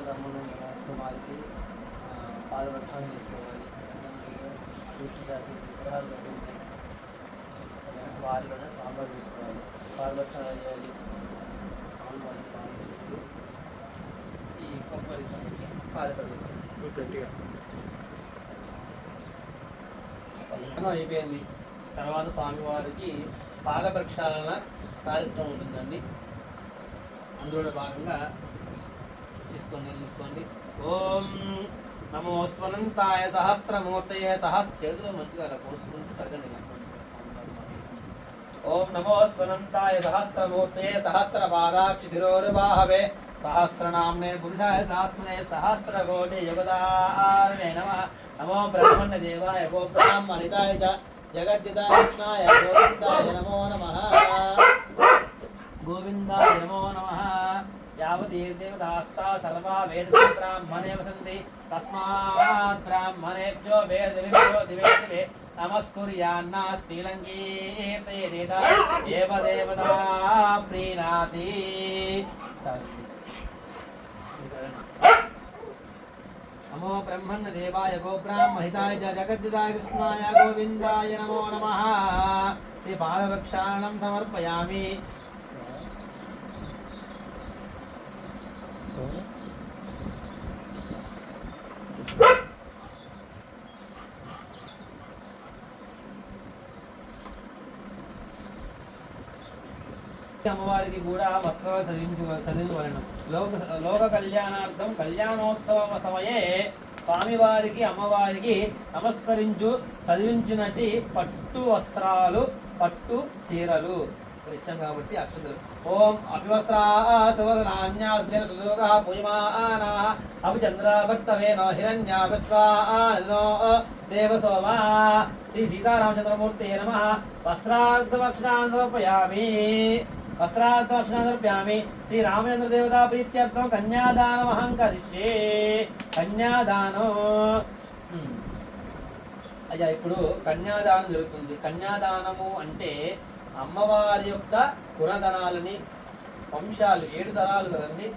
కుమారికి పాదరక్షణ చేసుకోవాలి. దృష్టి శాస్త్ర విగ్రహాలు పెట్టి వారిలోనే స్వామివారు చూసుకోవాలి. పాదరక్షణ చేయాలి. స్వామివారి ఈ కొబ్బరి పాదపడి గట్టిగా అయిపోయింది. తర్వాత స్వామివారికి పాద ప్రక్షాళన కార్యక్రమం ఉంటుందండి. అందులో భాగంగా తీసుకోండి. ఓం నమో స్వనంతాయ సహస్రమూర్తయే చేతిలో మంచిగా పోసుకుంటూ తరగండి. ఓం నమో స్వనంతాయ సహస్రమూర్తయే సహస్రపాదాక్షి శిరోర్వాహవే సహస్రనామ్నే పురుషాయ సహస్రనే సహస్రకోటి యుగదారిణే నమః. నమో బ్రహ్మణ్య దేవాయ గోబ్రాహ్మణితాయ జగద్దితాయ కృష్ణాయ గోవిందాయ నమో నమః. గోవిందాయ నమో నమః. యావతీర్దేవతాస్తా సర్వా వేద బ్రాహ్మణే వసంతి తస్మాత్ బ్రాహ్మణేభ్యో వేదవిభ్యో దివే దివే నమస్కుర్యాన్నా శ్రీలంకీర్తయేదేత ఏవ దేవతా ప్రీణాతి. నమో బ్రహ్మణ్య దేవాయ గోబ్రాహ్మణితాయ జగద్దితాయ కృష్ణాయ గోవిందాయ నమో నమః. ఈ పాదవృక్షాణం సమర్పయామి. అమ్మవారికి కూడా వస్త్రాలు చదివించవలను. లోక కళ్యాణార్థం కళ్యాణోత్సవ సమయే స్వామివారికి అమ్మవారికి చదివించినటి పట్టు వస్త్రాలు, పట్టు చీరలు ఇచ్చాం కాబట్టి అక్షతలు. ఓం అభివస్త్రాన్యాస్యోగ పూయమానా అభిచంద్రవర్తవేనో హిరణ్యాభిస్వానో దేవసోమా. శ్రీ సీతారామచంద్రమూర్తే నమః. వస్త్రార్థవక్షణాన్ సమర్పయామి. శ్రీ రామచంద్ర దేవతా ప్రీత్యర్థం కన్యాదానమహం కరిష్యే. కన్యాదానం అయ్యా, ఇప్పుడు కన్యాదానం జరుగుతుంది. కన్యాదానము అంటే అమ్మవారి యొక్క గుణగణాలని, వంశాలు 7 తరాలు కదండి.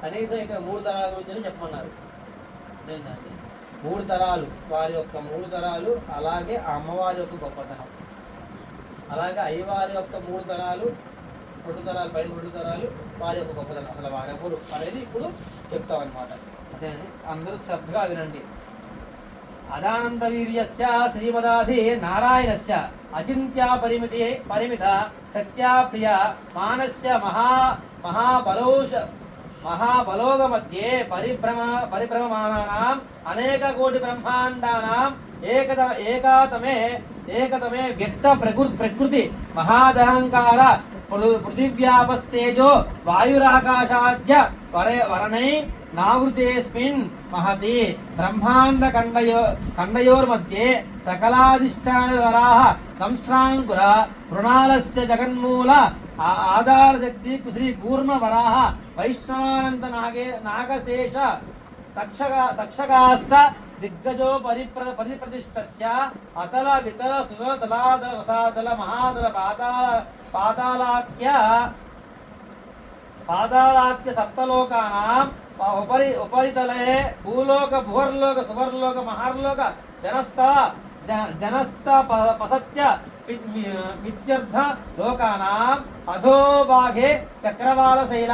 కనీసం ఇక్కడ 3 తరాల గురించి చెప్పమన్నారు. ఏంటండి 3 తరాలు, వారి యొక్క 3 తరాలు, అలాగే అమ్మవారి యొక్క గొప్పతనం, అలాగే అయ్యవారి యొక్క 3 తరాలు, 2 తరాలు, పైన 2 తరాలు వారి యొక్క గొప్పతనం, అసలు వారెవరు అనేది ఇప్పుడు చెప్తామన్నమాట. అదే అందరూ శ్రద్ధగా వినండి. అదానంద వీర్యస్య శ్రీమదాధి నారాయణస్య అచింత్య పరిమిత సత్యా ప్రియ మానస్య మహాబలోగ మధ్యే పరిభ్రమమానానాం అనేక కోటి బ్రహ్మాండానాం ఏకతమే వ్యక్త ప్రకృతి మహాదహంకార పృథివ్యాపస్తేజో వాయురాకాశాద్య వరణై నావృతేస్మిన్ మహతి బ్రహ్మాండ ఖండయోర్मध्ये సకలాధిష్టానవరాహ దంష్ట్రాంకుర మృణాలస్య జగన్మూల ఆధారశక్తి శ్రీ కూర్మ వరాహ వైష్ణవానంద నాగశేష తక్షకాష్ట దిగ్గజో పరిప్రతిష్టస్య అతల వితల సుతల తలాదల రసాదల మహాదల పాతాళాఖ్య సప్తలోకానాం ఉపరితలే భూలోక భువర్లోక సువర్లోక మహర్లోక జనస్థ పసత్య మిత్యర్థ లోకానాం అధోభాగే చక్రవాళశైల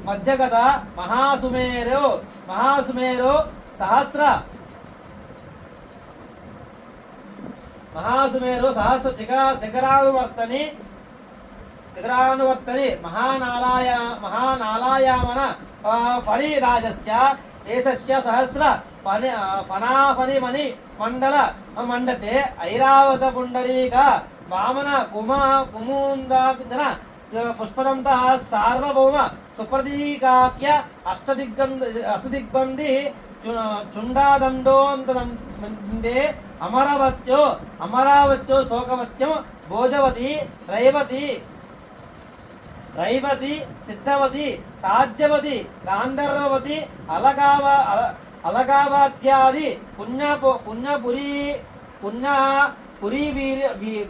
మధ్యగత మహాసుమేరో సహస్ర శిఖరానువర్తని మహానాలాయామన ఫణిరాజస్య శేషస్య సహస్ర ఫణాఫణిమణి మండతే ఐరావత పుండరీక వామన కుముందాన పుష్పదంత సార్వభౌమ సుప్రతీకాఖ్య అష్టదిగ్బంది చుండాదండోంతరందే అమరావత్యో శోకవత్యం భోజవతి రైవతి సిద్ధవతి సాధ్యవతి గాంధర్వవతి అలగావాత్యాది పుణ్యపురీ పురీ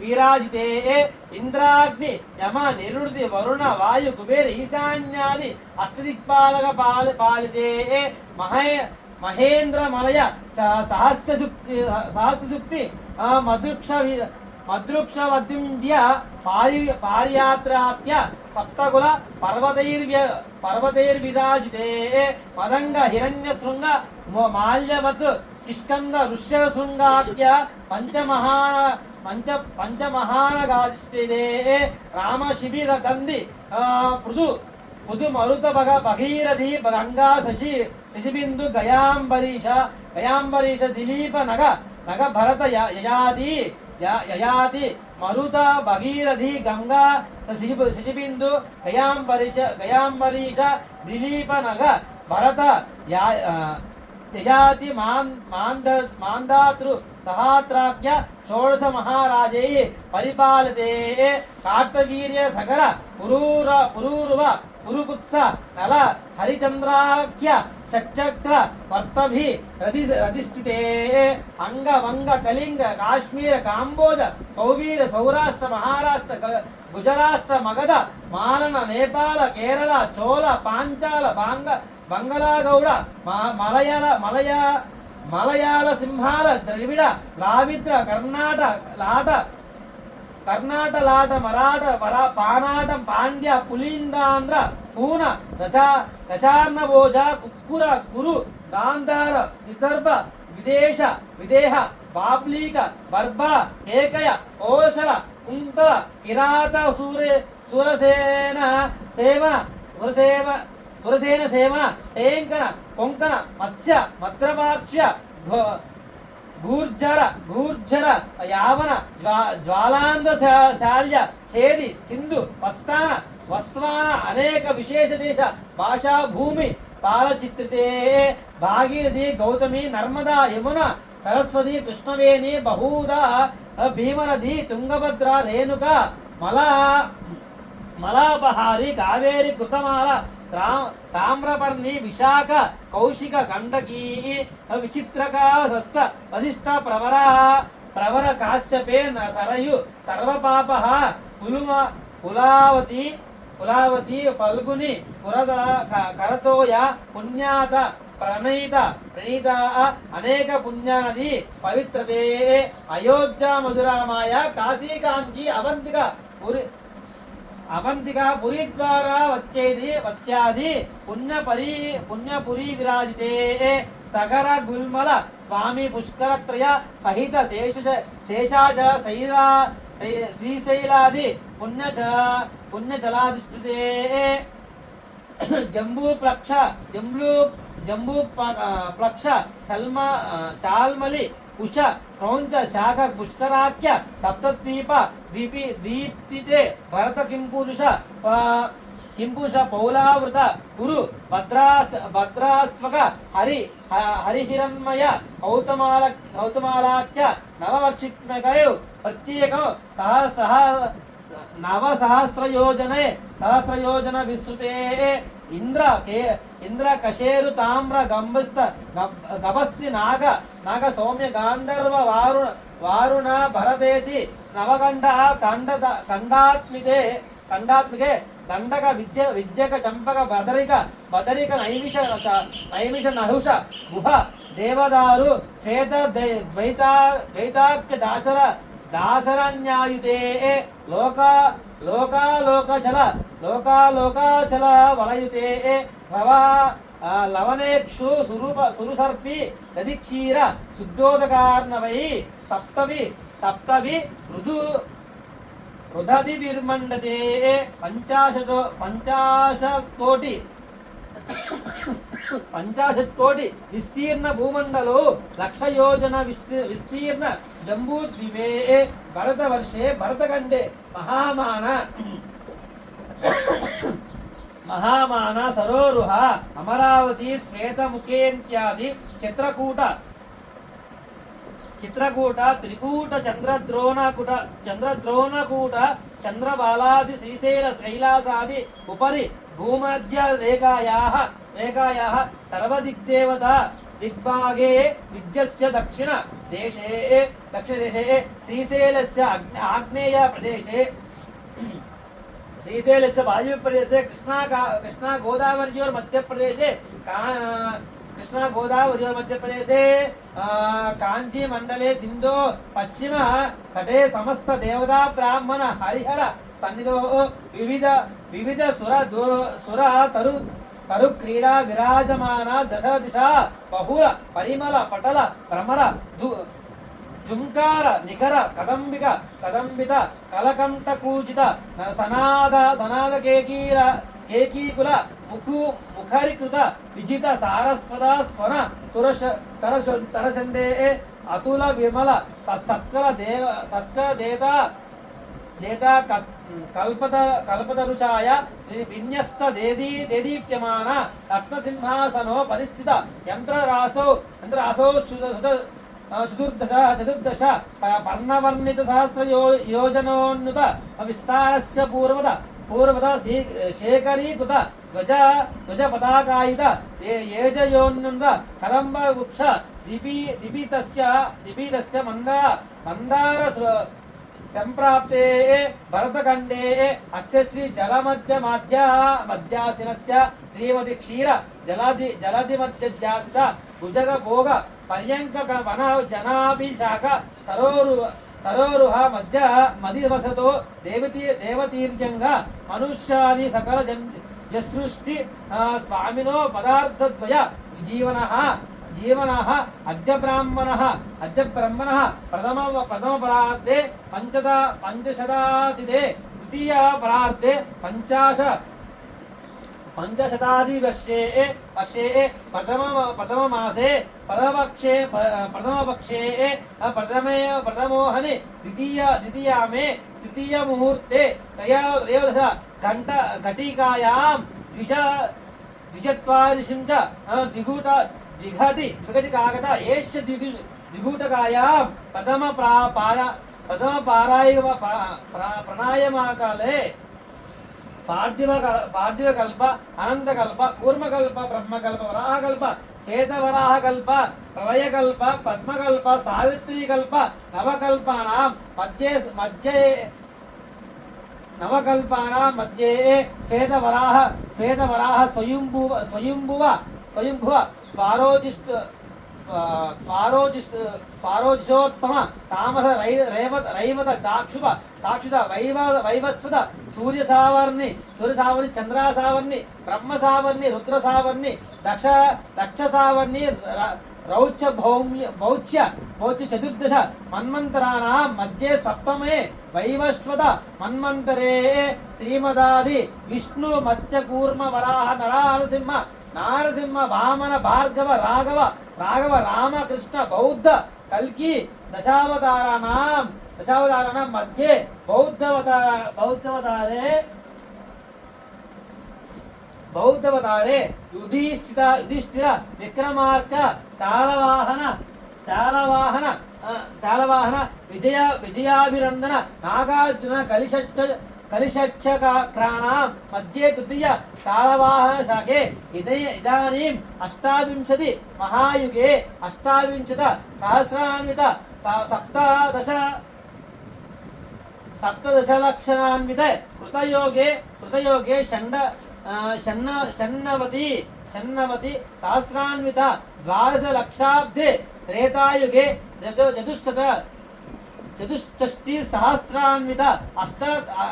వీరాజితే ఇంద్రాగ్ని యమ నిరుడి వరుణ వాయు కుబేర ఈశాన్యాది అష్టదిక్పాలక పాలితే మహేంద్రమలయ సహస్రశుక్తి మదృక్షవద్య పారియాత్రాత్య సప్తకుల పర్వతైర్విరాజితే మదంగ హిరణ్యశృంగ మాల్యవత్ కిష్కంద ఋష్యశృంగాఖ్య పంచమహానగాధిష్ఠితే రామ శిబిర దంది పుదు మరుత భగీరథి గంగా శశిబిందు గయాంబరీష దిలీప నగ భరత యయాతి మరుత భగీరథి గంగా శశిబిందు గయాంబరీష దిలీప నగ భరత యయాతి మాందాతృ సహాత్రాఖ్య షోడశ మహారాజై పరిపాలితే కార్తవీర్య సగర పురూరువ పురుకుత్స నల హరిచంద్రాఖ్య షట్చక్ర వర్తభి రధిష్ఠితే అంగ వంగ కళింగ కాశ్మీర కాంబోజ సౌవీర సౌరాష్ట్ర మహారాష్ట్ర గుజరాష్ట్ర మగధ మాలన నేపాల కేరళ చోళ పాంచాల బంగళాగౌడ మలయాళ సింహాల ద్రావిడ్ర కర్ణాట లాట మరాఠ పానాటం పాండ్య పులిందాంధ్ర పూన దశార్ణభోజ కుక్కుర కురు గాంధార విదర్భ విదేహ బాబ్లీక బర్బర కేకయ కోశల కుంతల కిరాత సురసేన సేవన టేంకన కొంకణ మత్స్య మద్రపార్శ్య గూర్జర యావన జ్వాలాంధ్రశాల్య ఛేది సింధు వస్త్వాన అనేక విశేష దేశ భాషా భూమి పాలచిత్రితే భాగీరథి గౌతమి నర్మదా యమున సరస్వతి కృష్ణవేణి బహూదా భీమనది తుంగభద్ర రేణుక మలాపహారి కావేరి కృతమాల తామ్రపర్ణి విశాఖ కౌశిక గండకీ విచిత్రక వశిష్ట ప్రవర కాశ్యపే సరయు సర్వపాప కులావతి ఫల్గుని కరతోయ పుణ్యాత ప్రణీత అనేక పుణ్యనది పవిత్రతే అయోధ్య మధురామాయ కాశీ కాంచి అవంతిక పురి ద్వారా వచ్చాది పుణ్యపురి విరాజితే సగర గుల్మల స్వామి పుష్కరత్రయ సహిత శేషాజల శ్రీశైలాది పుణ్యజలాధిష్ఠితే జంబూ ప్లక్ష శాల్మలి కుశ క్రౌంచ శాఖ పుష్కరాఖ్య సప్తద్వీప దీప్తితే భరత కింపుష పౌలావృత కురు భద్రాస్వక హరిహిరణ్మయ కౌతమాలాఖ్య నవవర్షిత్మకయు ప్రత్యేకం సహస్రయోజన విస్తృతే ఇంద్ర కశేరు తామ్ర గభస్తి నాగ సౌమ్య గాంధర్వ వారుణ భరతేతి నవకంఠ ఖండాత్మికే దండక విద్యక చంపక బదరిక నైమిష నహుష గుహ దేవదారు శ్వేత ద్వైతాఖ్య దాసరన్యాయుతే లోకాలోకాచల వలయుతే లవనేక్షు సురుసర్పి దధిక్షీర శుద్ధోదకార్ణవై సప్తవి రుధదిర్మండతే పంచాశత్ కోటి విస్తీర్ణ భూమండలో 1,00,000 యోజన విస్తీర్ణ జంబూద్వీపే భరతవర్షే భరతఖండే మహామాన సరోరుహ అమరావతి శ్వేతముఖేత్యాది చిత్రకూట త్రికూట చంద్రద్రోణకూట చంద్రబాలాది శ్రీశైల శైలాసాది ఉపరి భూమధ్య రేఖాయాః సర్వదిగ్దేవత దిగ్భాగే విద్యస్య దక్షిణ देशे दक्षिणदेशे श्रीशैलस्य आग्नेय प्रदेशे श्रीशैलस्य वायुव्यप्रदेशे कृष्णा गोदावर्योर्मध्यप्रदेशे कृष्णा गोदावर्योर्मध्यप्रदेशे कांची मंडले सिंधो पश्चिम तटे समस्त देवता ब्राह्मण हरिहर सन्निधो विविध विविध सुर तरु क्रीडा विराजमान दश दिशा बहुल परिमल पटल भ्रमर झुंकार निकर कदंबिक कदंबित कलकंठ कूचित सनाद केकीकुल मुखरीकृत विजित सारस्वत स्वन तरसंडे अतुल विमल सत्कल देता कल्पतरुचाय विन्यस्त देदीप्यमान रत्नसिंहासनो परिस्थित यंत्ररासो चतुर्दश पर्णवर्णित सहस्र योजनोन्नुत विस्तारस्य पूर्वद शेखरीकृत ध्वज पताकायित येजयोन्नन्द कदम्ब वृक्ष दीपितस्य मंदार संप्राप्ते भरतखंडे अस्य श्री जलमध्यमाध्यासीनस्य श्रीमती क्षीर जलधिमध्यज्यासित भुजग भोग पर्यंक वन जनाभिषाक सरोरुह मध्य मदिवसतो देवतीर्यंग मनुष्यादि सकल जसृष्टि स्वामिनो पदार्थद्वय जीवनः अद्य ब्राह्मणः प्रथम परार्धे पंचशतातिदे द्वितीय परार्धे पंचशताधिवर्षे प्रथम मासे प्रथमपक्षे प्रथमोहनि द्वितीयामे तृतीय मुहूर्ते त्रयोदश घटिकायां द्विचत्वारिंश द्विघटि कागत एष द्विघूटकायां प्रथम प्राणायामकाले पार्थिवकल्प अनंतकल्प कूर्मकल्प ब्रह्मकल्प वराहकल्प श्वेतवराहकल्प प्रलयकल्प पद्मकल्प सावित्रीकल्प नवकल्पानां मध्ये श्वेतवराह स्वयंभुव स्वारोजिषोत्तम तामस रैवत चाक्षुष वैवस्वत सूर्य सावर्णि चंद्रा सावर्णि ब्रह्म सावर्णि रुद्र सावर्णि दक्ष सावर्णि रौच्य भौच्य चतुर्दश मन्वन्तराणां मध्ये सप्तमे वैवस्वत मन्वन्तरे श्रीमदादि विष्णु मध्य कूर्म वराह नारसिंह वामन भार्गव राघव राम कृष्ण बौद्ध कल्की दशावताराणां मध्ये बौद्धवतारे युधिष्ठिर विक्रमार्क शालवाहन विजयाभिनंदन नागार्जुन कलिषक्षकाणां मध्ये तृतीय शालवाहन शाके इदानीम् अष्टाविंशति महायुगे अष्टाविंशत सहस्रान्वित सप्तदशलक्षणान्वित कृतयोगे षण्णवति सहस्रान्वित द्वादशलक्षाब्दे त्रेतायुगे चतुष्षष्टि सहस्रान्वित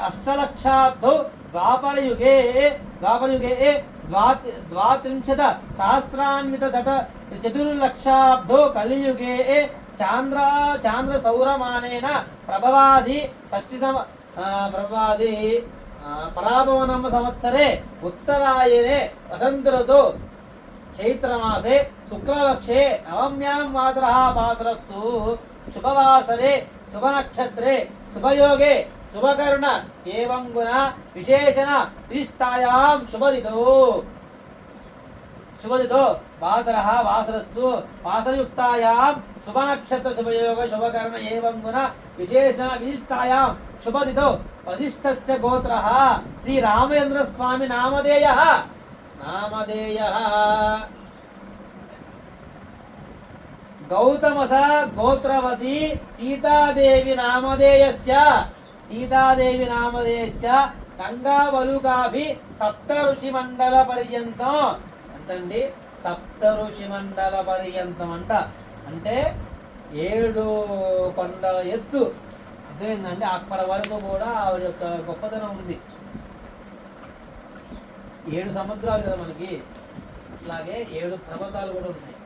अष्टलक्षाब्दौ द्वापरयुगे द्वात्रिंशत् सहस्रान्वित चतुर्लक्षाब्दौ कलियुगे चांद्र सौरमानेन प्रभवादि पराभवनम संवत्सरे उत्तरायणे वसंत ऋतौ चैत्रमासे शुक्लपक्षे नवम्यां वासरस्तु शुभवासरे शुभनक्षत्रे शुभयोगे शुभकर्ण एवं गुण विशेषण विशिष्टायां शुभदितो वासरस्तु वासरयुक्तायां शुभनक्षत्र शुभयोग शुभकर्ण एवं गुण विशेषण विशिष्टायां शुभदितो वसिष्ठस्य गोत्रः श्री रामचंद्र स्वामी नामधेयः గౌతమస గోత్రవతి సీతాదేవి నామధేయస్య గంగావలుకాభి సప్త ఋషి మండల పర్యంతం అంతండి. సప్త ఋషి మండల పర్యంతం అంటే 7 కొండల ఎత్తు. అర్థమైందండి? అక్కడ వరకు కూడా ఆవిడ యొక్క గొప్పతనం ఉంది. 7 సముద్రాలు కదా మనకి, అలాగే 7 పర్వతాలు కూడా ఉన్నాయి.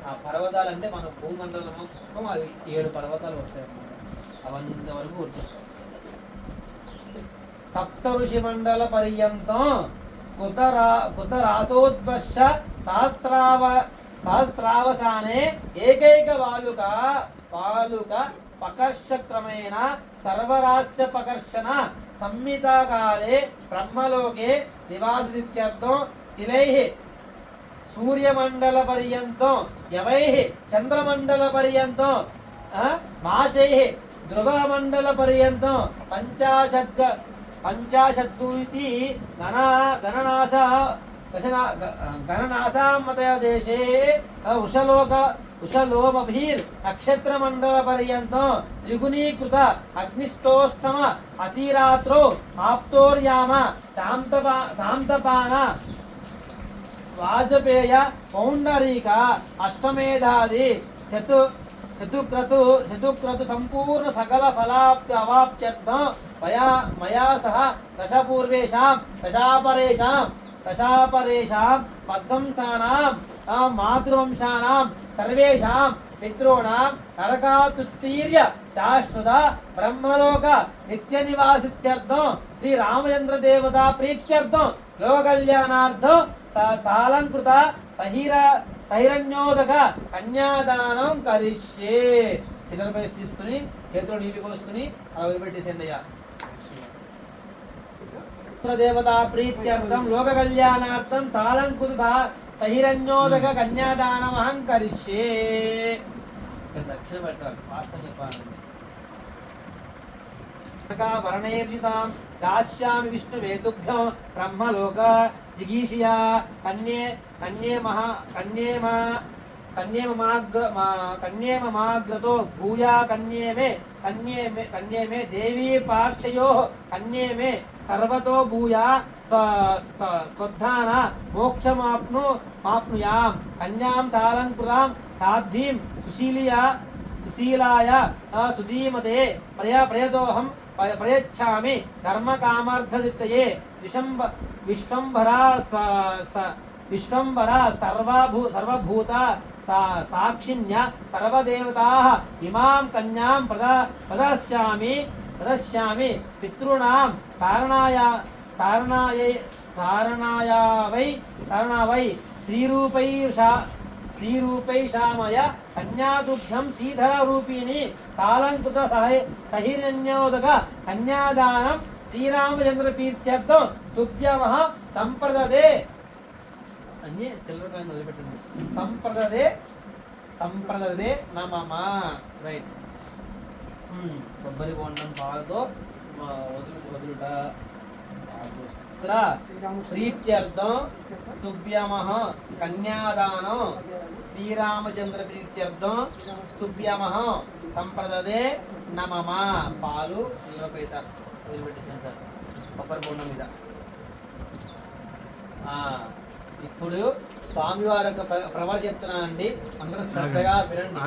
ఆ పర్వతాలు అంటే మన భూమండలం మొత్తం అవి 7 పర్వతాలు వస్తాయి అన్నమాట. అవన్నీ వరకు గుర్తు. సప్త ఋషి మండల పర్యంతం కుతరాసోద్వర్ష సహస్రావసానే ఏకైక వాలుక పకర్షక్రమేణ సర్వరాస్య పకర్షణ సంహితాకాలే బ్రహ్మలోకే నివాసిత్యర్థం తిలైః సూర్యమండల పర్యంతం యవైః చంద్రమండల పర్యంతం మాసైః ధ్రువమండల పర్యంతం పంచాశద్దుఇతి గణనాసామతయ దేశే ఉషలోమభిర్ నక్షత్రమండల పర్యంతం త్రిగుణీకృత అగ్నిష్టోష్టమ అతిరాత్రో ఆప్తోర్యామ శాంతపాన వాజపేయ పౌండరీక అష్టమేధాది చతుక్రతు సంపూర్ణ సకల ఫలాప్తి అవాప్త్యర్థం మయా సహ దశాపరేషాం పద్వంశానాం మాతృవంశానాం సర్వేషాం పితॄణాం నరకాతుత్తీర్య శాశ్వత బ్రహ్మలోక నిత్య నివాసిత్యర్థం శ్రీ రామచంద్ర దేవతా ప్రీత్యర్థం లోక కళ్యాణార్థం సాలంకృత సహిరణ్యోదక కన్యాదానం కరిష్యే. చిల్లర పైసి తీసుకుని చేతిలో నీటి పోసుకుని అలా వదిలిపెట్టేసేయండి అయ్యా. దేవతా ప్రీత్యర్థం లోక కళ్యాణార్థం సాలంకృత సహిరణ్యోదక కన్యాదానం అహం కరిష్యే. దక్షిణ పెట్టాలి, వాస్తవం చెప్పాలండి. వర్ణేర్యుతాం దాస్యామి విష్ణువేతుభ్యం బ్రహ్మలోక జిగీషియా కన్యేమమాగ్రతో భూయా కన్యేమే దేవీ పార్శ్వయోః కన్యేమే సర్వతో భూయా స్వద్ధాన మోక్షమాప్నుయాం కన్యాం సాలంకృతాం సాధ్వీం సుశీలాయ సుధీమతే ప్రయతోహం ప్రయచ్ఛామి ధర్మకామార్థసిద్ధయే విశ్వంభర సర్వభూత సాక్షిణ్య సర్వదేవతాః ఇమాం కన్యాం ప్రదర్శ్యామి పితॄణాం తారణావై శ్రీరూపైషామయ కన్యాతుభ్యం శ్రీధర రూపిణి సాలంకృత సహిరణ్యోదక కన్యాదానం శ్రీరామచంద్ర తీర్థ్యర్థం తుభ్యమః సంప్రదదే. అన్నీ చిల్లరకాయని వదిలిపెట్టండి. సంప్రదదే నమః. రైట్. కొబ్బరి బొండం పాలతో వదులుట ప్రీత్యర్థం తుభ్యమః కన్యాదానం శ్రీరామచంద్ర ప్రీత్యర్థం తుభ్యమః సంప్రదదే నమః. పాలు 20 పైసలు వదిలిపెట్టేసాను సార్ కొబ్బరి బొండం మీద. ఇప్పుడు స్వామివారి యొక్క ప్రవచనం చెప్తున్నానండి, అందరూ శ్రద్ధగా వినండి.